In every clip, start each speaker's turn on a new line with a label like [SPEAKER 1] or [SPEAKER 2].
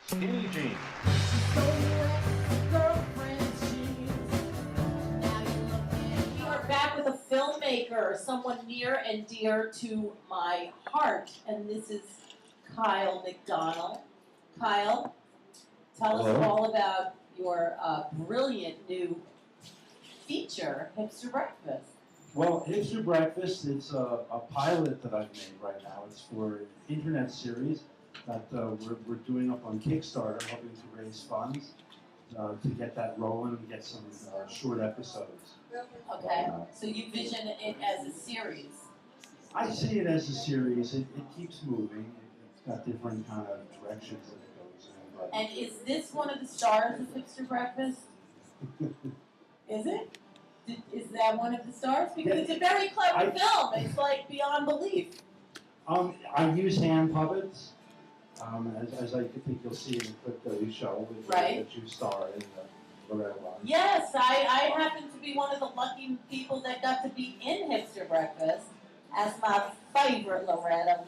[SPEAKER 1] Skinny jeans.
[SPEAKER 2] We are back with a filmmaker, someone near and dear to my heart, and this is Kyle MacDonnell. Kyle, tell us all about your brilliant new feature, Hipster Breakfast.
[SPEAKER 3] Well, Hipster Breakfast is a pilot that I've made right now. It's for an internet series that we're doing up on Kickstarter, hoping to raise funds to get that rolling and get some short episodes.
[SPEAKER 2] Okay, so you vision it as a series.
[SPEAKER 3] I see it as a series. It keeps moving. It's got different kind of directions that it goes in. But
[SPEAKER 2] And is this one of the stars of Hipster Breakfast? Is it? Is that one of the stars? Because it's a very clever film. It's like beyond belief.
[SPEAKER 3] I use hand puppets, as I think you'll see in the clip that we show with
[SPEAKER 2] Right.
[SPEAKER 3] the two stars in the red one.
[SPEAKER 2] Yes, I happen to be one of the lucky people that got to be in Hipster Breakfast as my favorite Loretta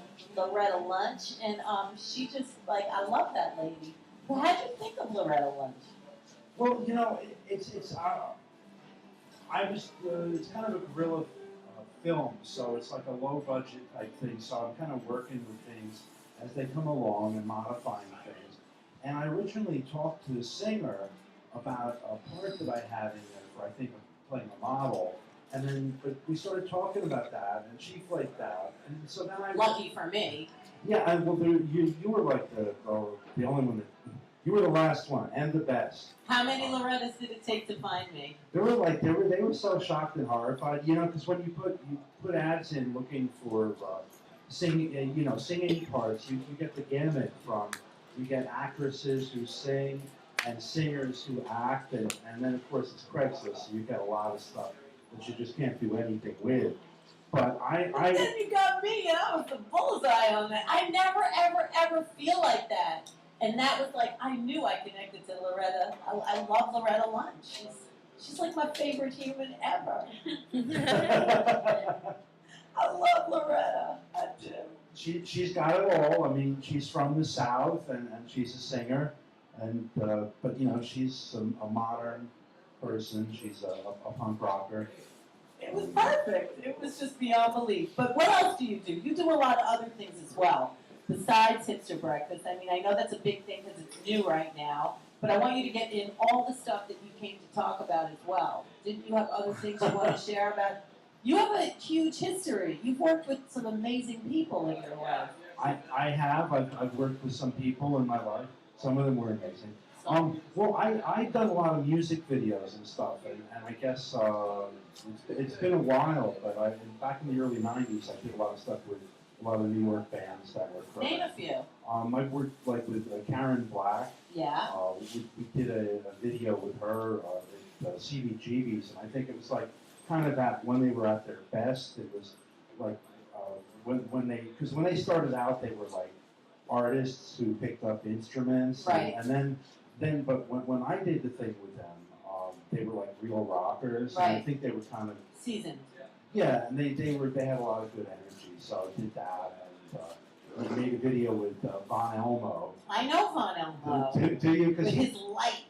[SPEAKER 2] Lunch, and she just I love that lady. Well, how'd you think of Loretta Lunch?
[SPEAKER 3] Well, you know, it's kind of a guerrilla film, so it's like a low budget type thing. So I'm kind of working with things as they come along and modifying things. And I originally talked to the singer about a part that I had in there for, I think, playing a model. And then, but we started talking about that, and she flaked out. And so then
[SPEAKER 2] Lucky for me.
[SPEAKER 3] Yeah, well, you were like the only one that. You were the last one and the best.
[SPEAKER 2] How many Lorettas did it take to find me?
[SPEAKER 3] They were so shocked and horrified, you know, because when you put ads in looking for singing parts, you get the gamut from you get actresses who sing and singers who act, and then of course it's Craigslist, so you get a lot of stuff that you just can't do anything with. But
[SPEAKER 2] Then you got me, and I was the bullseye on that. I never, ever, ever feel like that. And that was like, I knew I connected to Loretta. I love Loretta Lunch. She's like my favorite human ever. I love Loretta. I do.
[SPEAKER 3] She's got it all. I mean, she's from the South, and she's a singer, and but you know, she's a modern person. She's a punk rocker.
[SPEAKER 2] It was perfect. It was just beyond belief. But what else do? You do a lot of other things as well. Besides Hipster Breakfast, I mean, I know that's a big thing because it's new right now, but I want you to get in all the stuff that you came to talk about as well. Didn't you have other things you want to share about? You have a huge history. You've worked with some amazing people in your life.
[SPEAKER 3] I have. I've worked with some people in my life. Some of them were amazing. Well, I've done a lot of music videos and stuff, and I guess it's been a while, but back in the early 90s, I did a lot of stuff with a lot of New York bands that were from.
[SPEAKER 2] Name a few.
[SPEAKER 3] I've worked like with Karen Black.
[SPEAKER 2] Yeah.
[SPEAKER 3] We did a video with her with CBGB's, and I think it was like kind of that when they were at their best. It was like when they started out, they were like artists who picked up instruments,
[SPEAKER 2] right?
[SPEAKER 3] And then but when I did the thing with them, they were like real rockers,
[SPEAKER 2] right?
[SPEAKER 3] And I think they were kind of
[SPEAKER 2] seasoned.
[SPEAKER 3] Yeah, and they had a lot of good energy, so I did that, and I made a video with Von Elmo.
[SPEAKER 2] I know Von Elmo.
[SPEAKER 3] Do you?
[SPEAKER 2] With his light,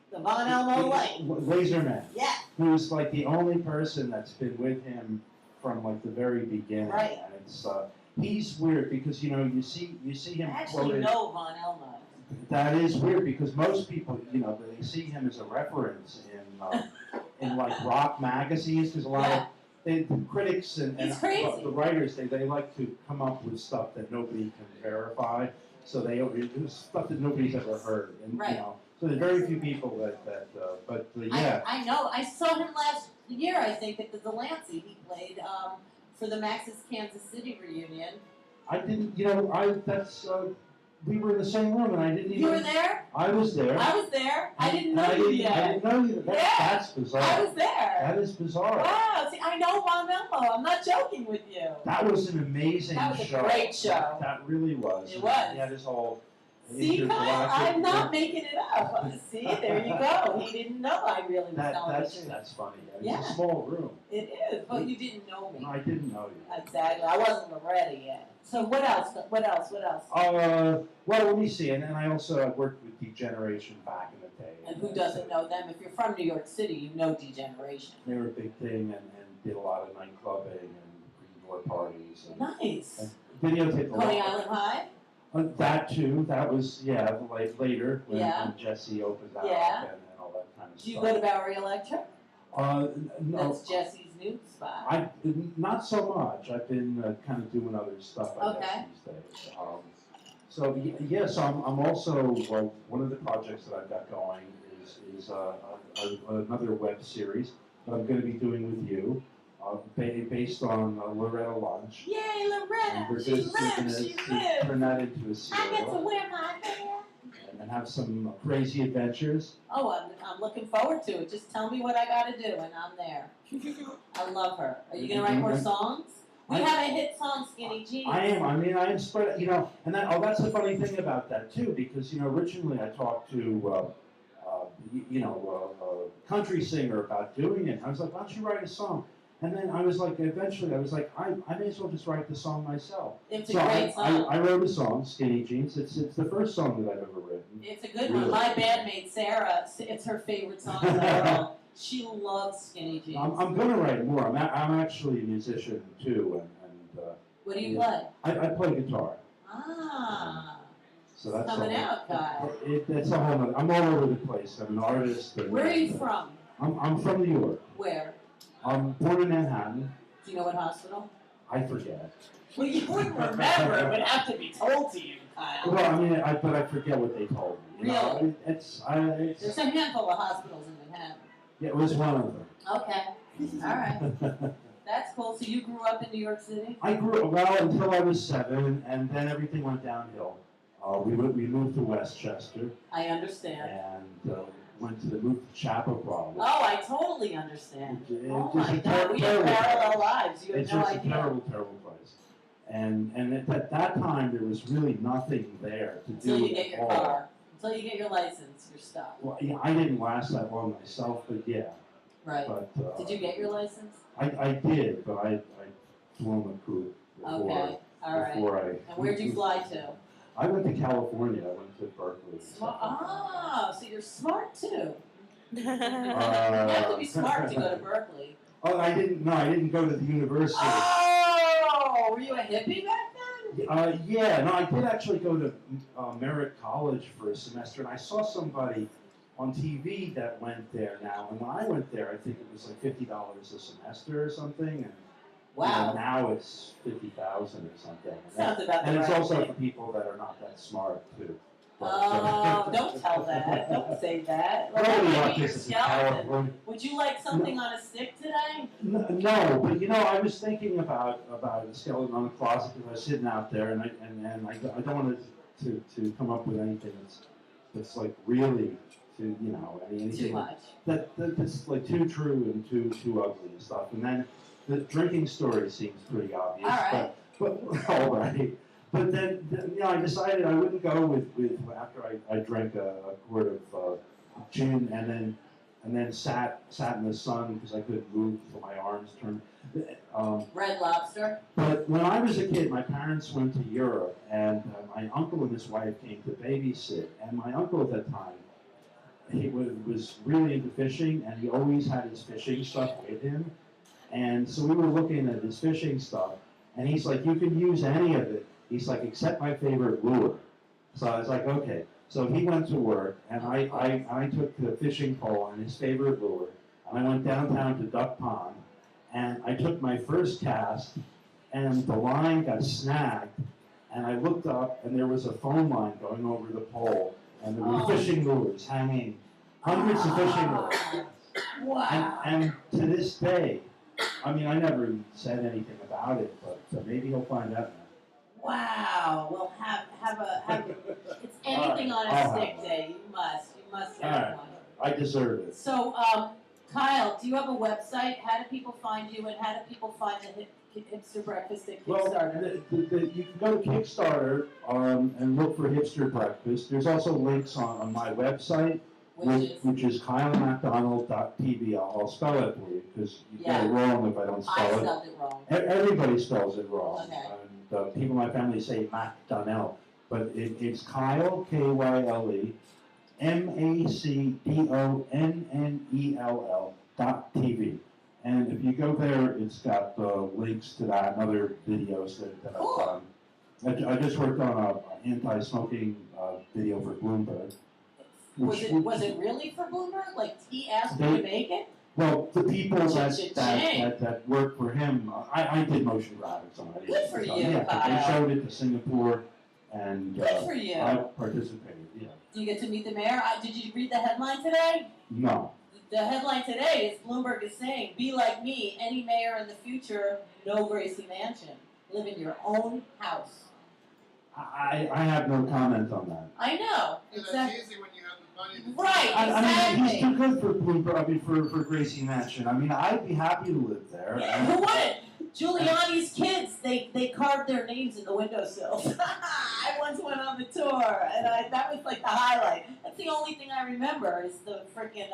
[SPEAKER 2] the Von Elmo light.
[SPEAKER 3] Laserman.
[SPEAKER 2] Yeah.
[SPEAKER 3] Who's like the only person that's been with him from like the very beginning.
[SPEAKER 2] Right.
[SPEAKER 3] And it's he's weird because you know you see him.
[SPEAKER 2] I actually
[SPEAKER 3] quoted,
[SPEAKER 2] know Von Elmo.
[SPEAKER 3] That is weird because most people, you know, they see him as a reference in like rock magazines. There's a lot of the critics and the writers, they like to come up with stuff that nobody can verify. So they do stuff that nobody's ever heard. And,
[SPEAKER 2] right.
[SPEAKER 3] You know, so there's very few people but yeah.
[SPEAKER 2] I know. I saw him last year, I think, at the Delancey. He played for the Max's Kansas City reunion.
[SPEAKER 3] I didn't, you know, we were in the same room and I didn't even.
[SPEAKER 2] You were there?
[SPEAKER 3] I was there.
[SPEAKER 2] I was there. I didn't know you yet.
[SPEAKER 3] I didn't know you. That's bizarre.
[SPEAKER 2] I was there.
[SPEAKER 3] That is bizarre.
[SPEAKER 2] Wow. See, I know Von Elmo. I'm not joking with you.
[SPEAKER 3] That was an amazing show.
[SPEAKER 2] That was a great show.
[SPEAKER 3] That really was.
[SPEAKER 2] It was.
[SPEAKER 3] He had his whole
[SPEAKER 2] See, Kyle, I'm not making it up. See, there you go. He didn't know I really was telling the truth.
[SPEAKER 3] That's funny. It's
[SPEAKER 2] Yeah.
[SPEAKER 3] a small room.
[SPEAKER 2] It is, but you didn't know me.
[SPEAKER 3] No, I didn't know you.
[SPEAKER 2] Exactly. I wasn't Loretta yet. So what else? What else?
[SPEAKER 3] Well, let me see. And then I worked with Degeneration back in the day.
[SPEAKER 2] And who doesn't know them? If you're from New York City, you know Degeneration.
[SPEAKER 3] They were a big thing and did a lot of nightclubbing and green door parties. And,
[SPEAKER 2] Nice.
[SPEAKER 3] and videotaped a lot.
[SPEAKER 2] Coney Island High?
[SPEAKER 3] That too. That was, like later when Jesse opened that
[SPEAKER 2] Yeah.
[SPEAKER 3] up and all that kind of
[SPEAKER 2] Do you
[SPEAKER 3] stuff.
[SPEAKER 2] go to Bowery Electric?
[SPEAKER 3] No.
[SPEAKER 2] That's Jesse's new spot.
[SPEAKER 3] Not so much. I've been kind of doing other stuff
[SPEAKER 2] Okay.
[SPEAKER 3] these days. Yes, I'm also, well, one of the projects that I've got going is another web series that I'm going to be doing with you, based on Loretta Lunch.
[SPEAKER 2] Yay, Loretta!
[SPEAKER 3] We're
[SPEAKER 2] She
[SPEAKER 3] just
[SPEAKER 2] lives,
[SPEAKER 3] going
[SPEAKER 2] she
[SPEAKER 3] to
[SPEAKER 2] lives!
[SPEAKER 3] turn that into a
[SPEAKER 2] I get to
[SPEAKER 3] serial
[SPEAKER 2] wear my hair!
[SPEAKER 3] and have some crazy adventures.
[SPEAKER 2] Oh, I'm looking forward to it. Just tell me what I gotta do and I'm there. I love her. Are you gonna write more songs? We have a hit song, Skinny Jeans.
[SPEAKER 3] I am spread, and that's the funny thing about that too, because, originally I talked to, a country singer about doing it. I was like, why don't you write a song? And then I was like, eventually I was like, I may as well just write the song myself.
[SPEAKER 2] It's a great song.
[SPEAKER 3] I wrote a song, Skinny Jeans. It's the first song that I've ever written.
[SPEAKER 2] It's a good one. My bandmate Sarah, it's her favorite song in the world. She loves Skinny Jeans.
[SPEAKER 3] I'm going to write more. I'm actually a musician too, and
[SPEAKER 2] what do you play?
[SPEAKER 3] I play guitar.
[SPEAKER 2] Ah.
[SPEAKER 3] So that's
[SPEAKER 2] coming out, Kyle.
[SPEAKER 3] That's a whole nother. I'm all over the place. I'm an artist.
[SPEAKER 2] Where are you from?
[SPEAKER 3] I'm from New York.
[SPEAKER 2] Where?
[SPEAKER 3] I'm born in Manhattan.
[SPEAKER 2] Do you know what hospital?
[SPEAKER 3] I forget.
[SPEAKER 2] Well, you wouldn't remember. It would have to be told to you, Kyle.
[SPEAKER 3] Well, but I forget what they told me.
[SPEAKER 2] Really?
[SPEAKER 3] It's
[SPEAKER 2] There's a handful of hospitals in Manhattan.
[SPEAKER 3] Yeah, it was one of them.
[SPEAKER 2] Okay. All right. That's cool. So you grew up in New York City?
[SPEAKER 3] I grew until I was 7, and then everything went downhill. We moved to Westchester.
[SPEAKER 2] I understand.
[SPEAKER 3] And moved to Chappaqua.
[SPEAKER 2] Oh, I totally understand. Oh
[SPEAKER 3] Just
[SPEAKER 2] my God, we have parallel lives. You have
[SPEAKER 3] it's
[SPEAKER 2] no
[SPEAKER 3] just
[SPEAKER 2] idea.
[SPEAKER 3] a terrible, terrible place. And at that time, there was really nothing there to do.
[SPEAKER 2] Until you get your car. Until you get your license, you're stuck.
[SPEAKER 3] Well, yeah, I didn't last that long myself, but yeah.
[SPEAKER 2] Right.
[SPEAKER 3] But,
[SPEAKER 2] did you get your license?
[SPEAKER 3] I did, but I flew the coop before.
[SPEAKER 2] Okay. All right. And where'd you fly to?
[SPEAKER 3] I went to California. I went to Berkeley.
[SPEAKER 2] Oh, so you're smart too. You have to be smart to go to Berkeley.
[SPEAKER 3] Oh, I didn't go to the university.
[SPEAKER 2] Oh, were you a hippie back then?
[SPEAKER 3] Yeah, no, I did actually go to Merritt College for a semester, and I saw somebody on TV that went there now. And when I went there, I think it was like $50 a semester or something. And
[SPEAKER 2] wow.
[SPEAKER 3] Now it's $50,000 or something.
[SPEAKER 2] Sounds about
[SPEAKER 3] and
[SPEAKER 2] the
[SPEAKER 3] it's
[SPEAKER 2] right
[SPEAKER 3] also
[SPEAKER 2] thing.
[SPEAKER 3] for people that are not that smart too.
[SPEAKER 2] Oh, don't tell that. Don't say that. Like,
[SPEAKER 3] Nobody
[SPEAKER 2] maybe
[SPEAKER 3] wants
[SPEAKER 2] your
[SPEAKER 3] this in
[SPEAKER 2] skeleton.
[SPEAKER 3] California.
[SPEAKER 2] Would you like something on a stick today?
[SPEAKER 3] No, but I was thinking about a skeleton on the closet because I was sitting out there, and I don't want to come up with anything that's like really anything
[SPEAKER 2] Too much.
[SPEAKER 3] that's like too true and too ugly and stuff. And then the drinking story seems pretty obvious.
[SPEAKER 2] All right.
[SPEAKER 3] But all right. But then I decided I wouldn't go with after I drank a quart of gin and then sat in the sun because I couldn't move until my arms turned.
[SPEAKER 2] Red Lobster.
[SPEAKER 3] But when I was a kid, my parents went to Europe, and my uncle and his wife came to babysit. And my uncle at that time, he was really into fishing, and he always had his fishing stuff with him. And so we were looking at his fishing stuff, and he's like, "You can use any of it." He's like, "Except my favorite lure." So I was like, "Okay." So he went to work, and I took the fishing pole and his favorite lure, and I went downtown to Duck Pond, and I took my first cast, and the line got snagged, and I looked up, and there was a phone line going over the pole, and there were fishing lures hanging, hundreds of fishing lures.
[SPEAKER 2] Wow.
[SPEAKER 3] And to this day, I mean, I never said anything about it, but maybe he'll find out now.
[SPEAKER 2] Wow. Well, have a it's anything on a
[SPEAKER 3] I'll
[SPEAKER 2] stick
[SPEAKER 3] have
[SPEAKER 2] day. You must have
[SPEAKER 3] All right.
[SPEAKER 2] one.
[SPEAKER 3] I deserve it.
[SPEAKER 2] So, Kyle, do you have a website? How do people find you, and how do people find Hipster Breakfast at
[SPEAKER 3] Well,
[SPEAKER 2] Kickstarter?
[SPEAKER 3] you can go to Kickstarter and look for Hipster Breakfast. There's also links on my website, which is KyleMacDonnell.tv. I'll spell it for you because you get it wrong if I don't
[SPEAKER 2] I
[SPEAKER 3] spell it.
[SPEAKER 2] spelled it wrong.
[SPEAKER 3] Everybody spells it wrong.
[SPEAKER 2] Okay.
[SPEAKER 3] And people in my family say MacDonnell, but it's Kyle, K-Y-L-E, MacDonnell.tv. And if you go there, it's got links to that and other videos that I've done. I just worked on an anti-smoking video for Bloomberg.
[SPEAKER 2] Was it really for Bloomberg? Like he asked you to make it?
[SPEAKER 3] Well, the people that work for him, I did motion graphics on it.
[SPEAKER 2] Good for you,
[SPEAKER 3] yeah,
[SPEAKER 2] Kyle.
[SPEAKER 3] they showed it to Singapore, and
[SPEAKER 2] Good for you.
[SPEAKER 3] I participated. Yeah.
[SPEAKER 2] Do you get to meet the mayor? Did you read the headline today?
[SPEAKER 3] No.
[SPEAKER 2] The headline today is Bloomberg is saying, "Be like me, any mayor in the future, no Gracie Mansion. Live in your own house."
[SPEAKER 3] I have no comment on that.
[SPEAKER 2] I know.
[SPEAKER 1] Yeah,
[SPEAKER 2] Exactly.
[SPEAKER 1] that's easy when you have the money. To
[SPEAKER 2] Right.
[SPEAKER 3] I mean, he's too good for Bloomberg. I mean, for Gracie Mansion. I mean, I'd be happy to live there.
[SPEAKER 2] Yeah, who wouldn't? Giuliani's kids, they carved their names in the windowsills. I once went on the tour, and that was like the highlight. That's the only thing I remember is the freaking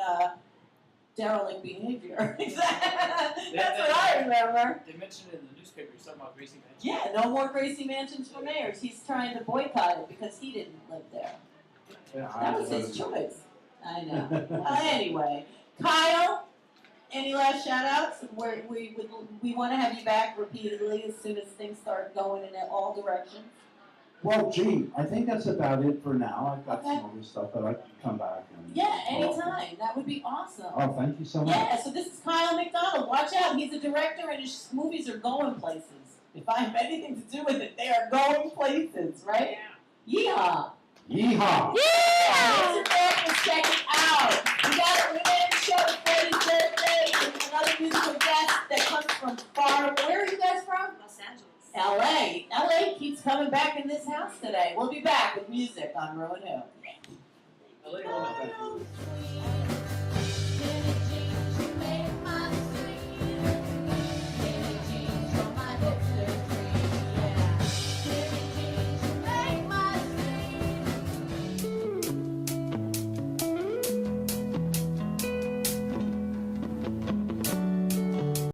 [SPEAKER 2] derelict behavior. That's what I remember.
[SPEAKER 4] They mentioned it in the newspaper, you're talking about Gracie Mansion.
[SPEAKER 2] Yeah, no more Gracie Mansions for mayors. He's trying to boycott it because he didn't live there.
[SPEAKER 3] Yeah,
[SPEAKER 2] That was his choice. I know. Anyway, Kyle, any last shout outs? We want to have you back repeatedly as soon as things start going in all directions.
[SPEAKER 3] Well, gee, I think that's about it for now. I've got
[SPEAKER 2] Okay.
[SPEAKER 3] some other stuff, but I can come back and
[SPEAKER 2] Yeah,
[SPEAKER 3] talk.
[SPEAKER 2] anytime. That would be awesome.
[SPEAKER 3] Oh, thank you so much.
[SPEAKER 2] Yeah, so this is Kyle MacDonnell. Watch out, he's a director and his movies are going places. If I have anything to do with it, they are going places, right? Yeehaw!
[SPEAKER 3] Yeehaw!
[SPEAKER 2] Mr. Breakfast, check it out. We made a show for Freddie's birthday with another musical guest that comes from far. Where are you guys from?
[SPEAKER 5] Los Angeles.
[SPEAKER 2] LA. LA keeps coming back in this house today. We'll be back with music on ReW WhO.
[SPEAKER 4] I like all that.